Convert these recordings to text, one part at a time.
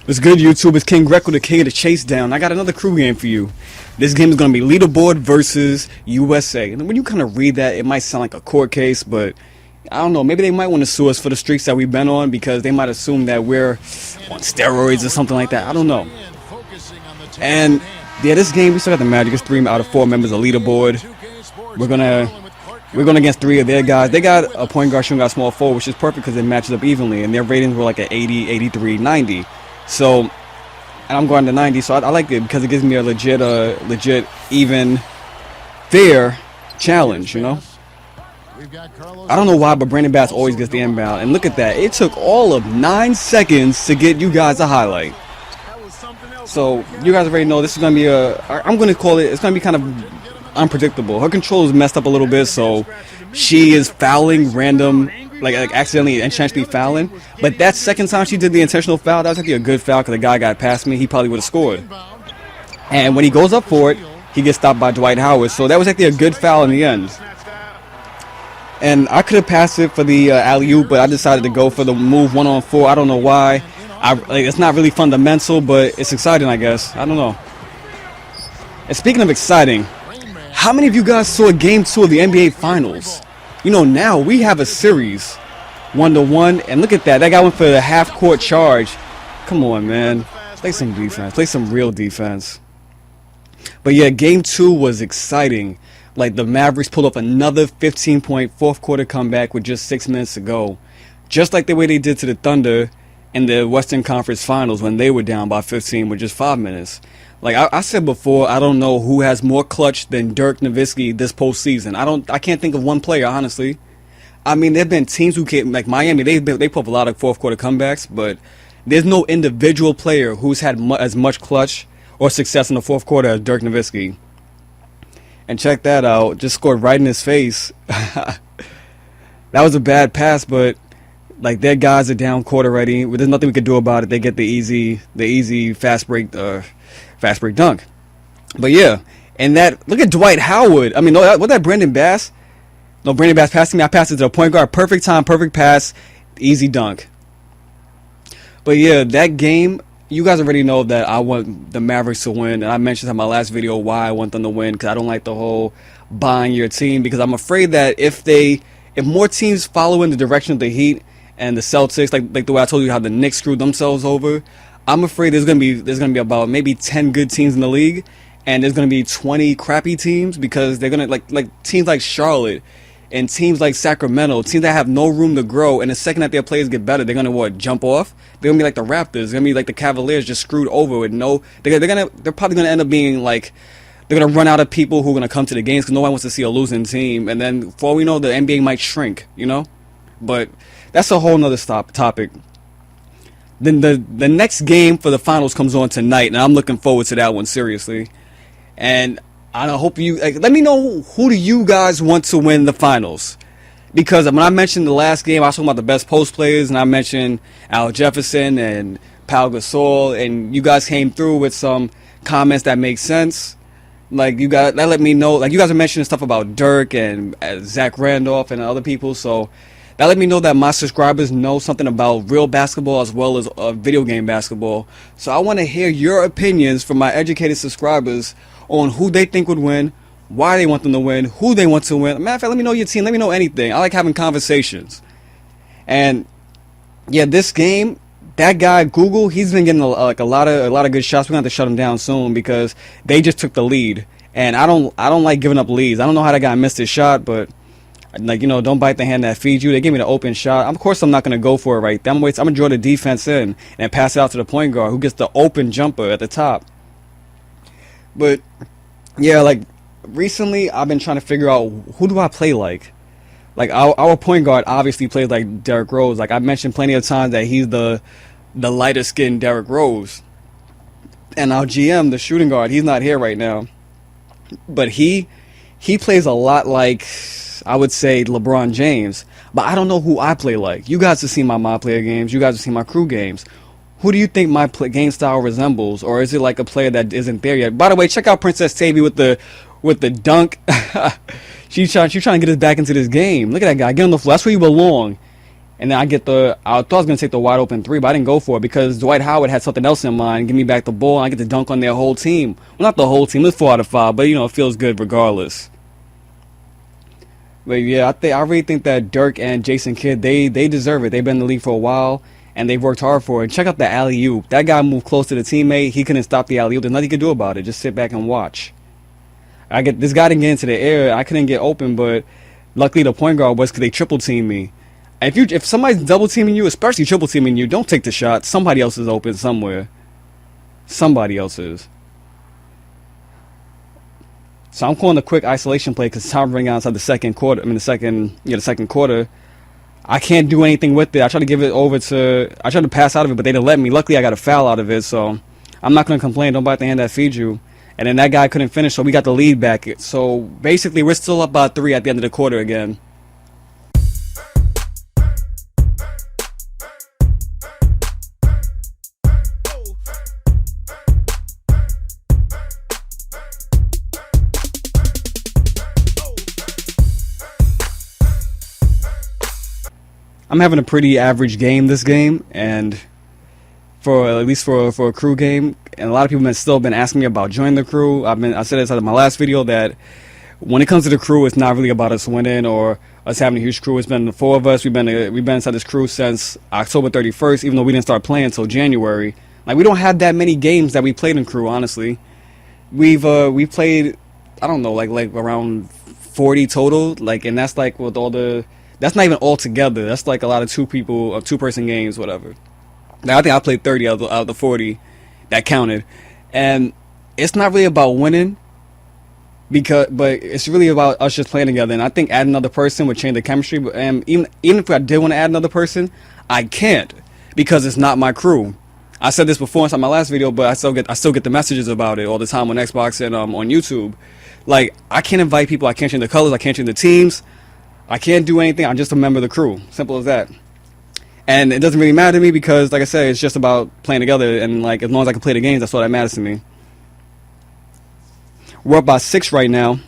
What's good, YouTube? It's King Greco, the king of the chase down. I got another crew game for you. This game is going to be Leaderboard versus USA. And when you kind of read that, it might sound like a court case, but I don't know. Maybe they might want to sue us for the streaks that we've been on because they might assume that we're on steroids or something like that. I don't know. And yeah, this game, we still got the Magic. It's 3 out of 4 members of Leaderboard. We're going against 3 of their guys. They got a point guard, shooting guard, small forward, which is perfect because it matches up evenly. And their ratings were like an 80, 83, 90. So, and I'm going to 90, so I like it because it gives me a legit, even, fair challenge, you know? I don't know why, but Brandon Bass always gets the inbound. And look at that. It took all of 9 seconds to get you guys a highlight. So, you guys already know this is going to be I'm going to call it, it's going to be kind of unpredictable. Her control is messed up a little bit, so she is fouling random, like accidentally, intentionally fouling. But that second time she did the intentional foul, that was actually a good foul because the guy got past me. He probably would have scored. And when he goes up for it, he gets stopped by Dwight Howard. So that was actually a good foul in the end. And I could have passed it for the alley-oop, but I decided to go for the move 1-on-4. I don't know why. It's not really fundamental, but it's exciting, I guess. I don't know. And speaking of exciting, how many of you guys saw Game 2 of the NBA Finals? You know, now we have a series, 1-1, and look at that. That guy went for the half-court charge. Come on, man. Play some defense. Play some real defense. But yeah, Game 2 was exciting. Like, the Mavericks pulled off another 15-point fourth-quarter comeback with just 6 minutes to go. Just like the way they did to the Thunder in the Western Conference Finals when they were down by 15 with just 5 minutes. Like I said before, I don't know who has more clutch than Dirk Nowitzki this postseason. I can't think of one player, honestly. I mean, there've been teams who came, like Miami, they put up a lot of fourth quarter comebacks, but there's no individual player who's had as much clutch or success in the fourth quarter as Dirk Nowitzki. And check that out, just scored right in his face. That was a bad pass, but like their guys are down court already. There's nothing we could do about it. They get the easy fast break dunk. But yeah, and that, look at Dwight Howard. I mean, no, was that Brandon Bass? No, Brandon Bass passing me. I passed it to the point guard. Perfect time, perfect pass, easy dunk. But yeah, that game, you guys already know that I want the Mavericks to win. And I mentioned in my last video why I want them to win, because I don't like the whole buying your team, because I'm afraid that if more teams follow in the direction of the Heat and the Celtics, like the way I told you how the Knicks screwed themselves over, I'm afraid there's gonna be about maybe 10 good teams in the league, and there's gonna be 20 crappy teams, because they're gonna like teams like Charlotte and teams like Sacramento, teams that have no room to grow. And the second that their players get better, they're gonna jump off. They're gonna be like the Raptors. They're gonna be like the Cavaliers, just screwed over with no. They're probably gonna end up being like, they're gonna run out of people who are gonna come to the games because no one wants to see a losing team. And then for all we know, the NBA might shrink, you know. But that's a whole nother topic. Then the next game for the finals comes on tonight, and I'm looking forward to that one, seriously. And I hope you let me know, who do you guys want to win the finals? Because when I mentioned the last game, I was talking about the best post players, and I mentioned Al Jefferson and Pau Gasol, and you guys came through with some comments that make sense. Like, you guys, that let me know, like, you guys are mentioning stuff about Dirk and Zach Randolph and other people, so that let me know that my subscribers know something about real basketball as well as video game basketball. So I want to hear your opinions from my educated subscribers on who they think would win, why they want them to win, who they want to win. Matter of fact, let me know your team. Let me know anything. I like having conversations. And yeah, this game, that guy Google, he's been getting a lot of good shots. We're gonna have to shut him down soon because they just took the lead, and I don't like giving up leads. I don't know how that guy missed his shot, but like, you know, don't bite the hand that feeds you. They gave me the open shot. Of course, I'm not gonna go for it right there. I'm gonna draw the defense in and pass it out to the point guard who gets the open jumper at the top. But yeah, like recently, I've been trying to figure out, who do I play like. Like our point guard obviously plays like Derrick Rose. Like I mentioned plenty of times that he's the lighter skinned Derrick Rose. And our GM, the shooting guard, he's not here right now. But he plays a lot like, I would say, LeBron James. But I don't know who I play like. You guys have seen my player games. You guys have seen my crew games. Who do you think my game style resembles? Or is it like a player that isn't there yet? By the way, check out Princess Tavy with the dunk. She's trying to get us back into this game. Look at that guy. Get on the floor. That's where you belong. And then I thought I was going to take the wide open three, but I didn't go for it because Dwight Howard had something else in mind. Give me back the ball, and I get to dunk on their whole team. Well, not the whole team. It's 4 out of 5, but, you know, it feels good regardless. But, yeah, I really think that Dirk and Jason Kidd, they deserve it. They've been in the league for a while, and they've worked hard for it. Check out the alley-oop. That guy moved close to the teammate. He couldn't stop the alley-oop. There's nothing he could do about it. Just sit back and watch. This guy didn't get into the air. I couldn't get open, but luckily the point guard was because they triple teamed me. If somebody's double teaming you, especially triple teaming you, don't take the shot. Somebody else is open somewhere. Somebody else is. So I'm calling a quick isolation play because time running outside the second quarter. The second quarter. I can't do anything with it. I tried to give it over to. I tried to pass out of it, but they didn't let me. Luckily, I got a foul out of it, so I'm not gonna complain. Don't bite the hand that feeds you. And then that guy couldn't finish, so we got the lead back. So basically, we're still up by 3 at the end of the quarter again. I'm having a pretty average game this game, and at least for a crew game, and a lot of people have still been asking me about joining the crew. I said this in my last video that when it comes to the crew, it's not really about us winning or us having a huge crew. It's been the 4 of us. We've been inside this crew since October 31st, even though we didn't start playing until January. Like, we don't have that many games that we played in crew. Honestly, we've played, I don't know, like around 40 total. Like, and that's like with all the. That's not even all together. That's like a lot of 2-person games, whatever. Now, I think I played 30 out of the 40 that counted. And it's not really about winning, but it's really about us just playing together. And I think adding another person would change the chemistry. But even if I did want to add another person, I can't because it's not my crew. I said this before inside my last video, but I still get the messages about it all the time on Xbox and on YouTube. Like, I can't invite people. I can't change the colors. I can't change the teams. I can't do anything. I'm just a member of the crew. Simple as that. And it doesn't really matter to me because, like I said, it's just about playing together. And, like, as long as I can play the games, that's all that matters to me. We're up by 6 right now.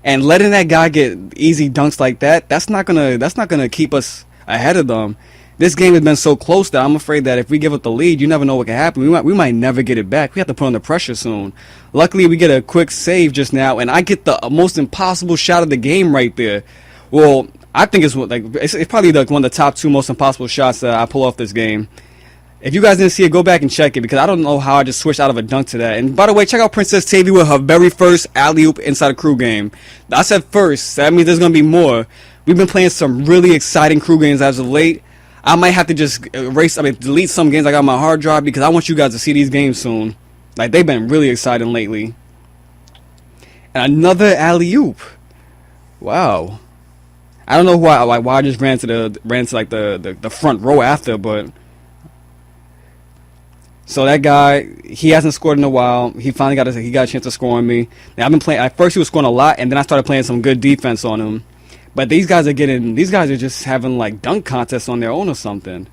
And letting that guy get easy dunks like that, that's not gonna keep us ahead of them. This game has been so close that I'm afraid that if we give up the lead, you never know what can happen. We might never get it back. We have to put on the pressure soon. Luckily, we get a quick save just now, and I get the most impossible shot of the game right there. Well, I think it's probably like one of the top 2 most impossible shots that I pull off this game. If you guys didn't see it, go back and check it because I don't know how I just switched out of a dunk to that. And by the way, check out Princess Tavy with her very first alley-oop inside a crew game. I said first, so that means there's going to be more. We've been playing some really exciting crew games as of late. I might have to just delete some games I got on my hard drive because I want you guys to see these games soon. Like, they've been really exciting lately. And another alley-oop. Wow. I don't know why I just ran to the front row after, but so that guy, he hasn't scored in a while. He finally got a chance to score on me. Now, I've been playing. At first, he was scoring a lot, and then I started playing some good defense on him. But these guys are just having like dunk contests on their own or something.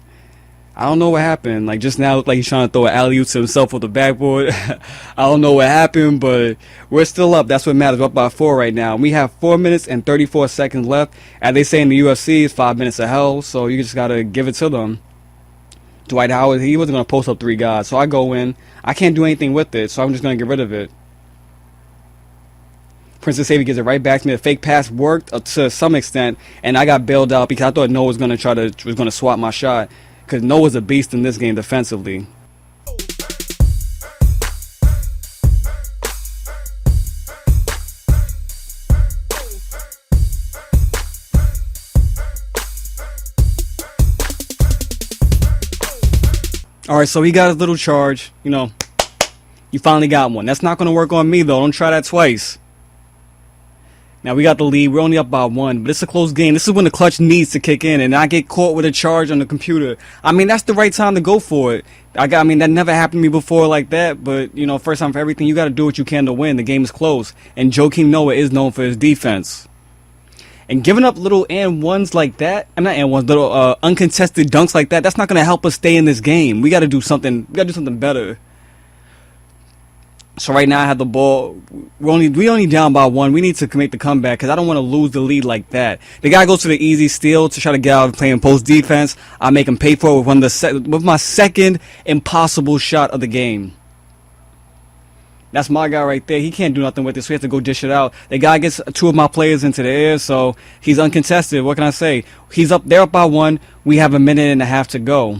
I don't know what happened. Like, just now, like he's trying to throw an alley-oop to himself with the backboard. I don't know what happened, but we're still up. That's what matters. We're up by 4 right now. We have 4 minutes and 34 seconds left. As they say in the UFC, it's 5 minutes of hell, so you just got to give it to them. Dwight Howard, he wasn't going to post up 3 guys, so I go in. I can't do anything with it, so I'm just going to get rid of it. Princess Tavy gives it right back to me. The fake pass worked to some extent, and I got bailed out because I thought Noah was going to swap my shot. Because Noah's a beast in this game defensively. Alright, so he got his little charge. You know, you finally got one. That's not going to work on me, though. Don't try that twice. Now, we got the lead. We're only up by 1, but it's a close game. This is when the clutch needs to kick in, and I get caught with a charge on the computer. I mean, that's the right time to go for it. That never happened to me before like that, but, you know, first time for everything, you got to do what you can to win. The game is close, and Joakim Noah is known for his defense. And giving up little and ones like that, I'm not and ones, little uncontested dunks like that, that's not going to help us stay in this game. We got to do something. We got to do something better. So right now I have the ball. We only down by 1. We need to make the comeback because I don't want to lose the lead like that. The guy goes to the easy steal to try to get out of playing post defense. I make him pay for it with my second impossible shot of the game. That's my guy right there. He can't do nothing with it, so he has to go dish it out. The guy gets 2 of my players into the air, so he's uncontested. What can I say? They're up by 1. We have a minute and a half to go.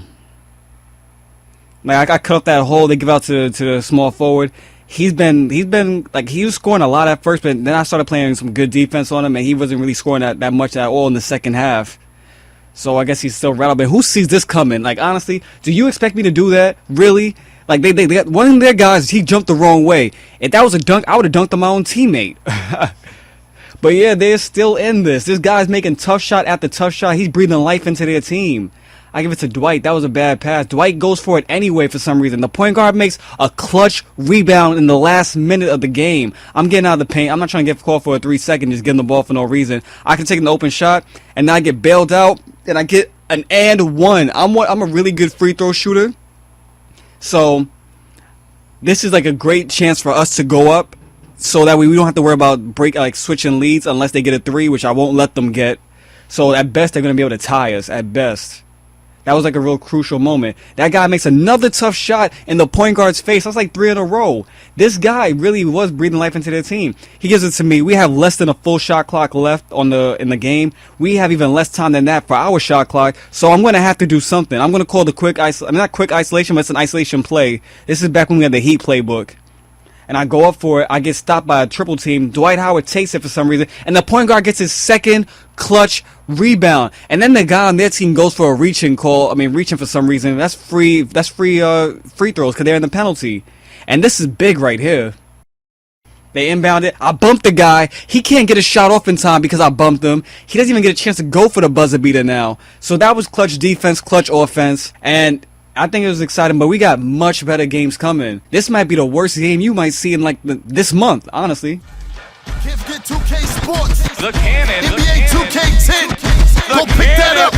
Like I cut up that hole. They give out to the small forward. He's been like, he was scoring a lot at first, but then I started playing some good defense on him, and he wasn't really scoring that much at all in the second half. So I guess he's still relevant. Who sees this coming? Like, honestly, do you expect me to do that? Really? Like, they got one of their guys, he jumped the wrong way. If that was a dunk, I would have dunked on my own teammate. But yeah, they're still in this. This guy's making tough shot after tough shot. He's breathing life into their team. I give it to Dwight. That was a bad pass. Dwight goes for it anyway for some reason. The point guard makes a clutch rebound in the last minute of the game. I'm getting out of the paint. I'm not trying to get called for a 3-second, just getting the ball for no reason. I can take an open shot, and now I get bailed out, and I get an and one. I'm a really good free throw shooter. So this is like a great chance for us to go up, so that way we don't have to worry about switching leads unless they get a 3, which I won't let them get. So at best they're gonna be able to tie us. At best. That was like a real crucial moment. That guy makes another tough shot in the point guard's face. That's like 3 in a row. This guy really was breathing life into their team. He gives it to me. We have less than a full shot clock left in the game. We have even less time than that for our shot clock. So I'm going to have to do something. I'm going to call the not quick isolation, but it's an isolation play. This is back when we had the Heat playbook. And I go up for it. I get stopped by a triple team. Dwight Howard takes it for some reason. And the point guard gets his second clutch rebound. And then the guy on their team goes for a reaching for some reason. That's free free throws because they're in the penalty. And this is big right here. They inbound it. I bumped the guy. He can't get a shot off in time because I bumped him. He doesn't even get a chance to go for the buzzer beater now. So that was clutch defense, clutch offense. And I think it was exciting, but we got much better games coming. This might be the worst game you might see in like this month, honestly. Kids get 2K Sports. The Cannon. NBA 2K10. Go pick that up.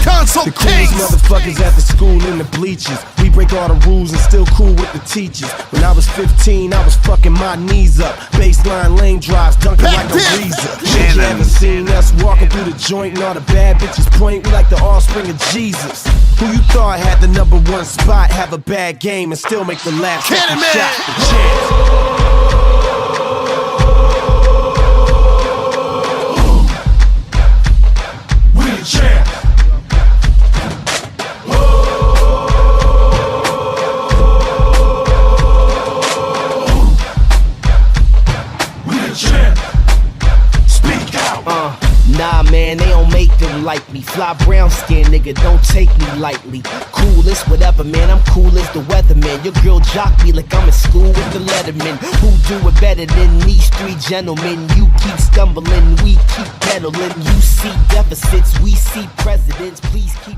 Console The coolest motherfuckers at the school in the bleachers. We break all the rules and still cool with the teachers. When I was 15, I was fucking my knees up. Baseline lane drives, dunking like a Reza. Shit, you ever seen us walking through the joint and all the bad bitches point? We like the offspring of Jesus. Who you thought had the #1 spot, have a bad game and still make the last Cannon Man. shot? The chance. Nah, man, they don't make them like me. Fly brown skin, nigga, don't take me lightly. Coolest, whatever, man, I'm cool as the weatherman. Your girl jock me like I'm in school with the Letterman. Who do it better than these 3 gentlemen? You keep stumbling, we keep pedaling. You see deficits, we see presidents. Please keep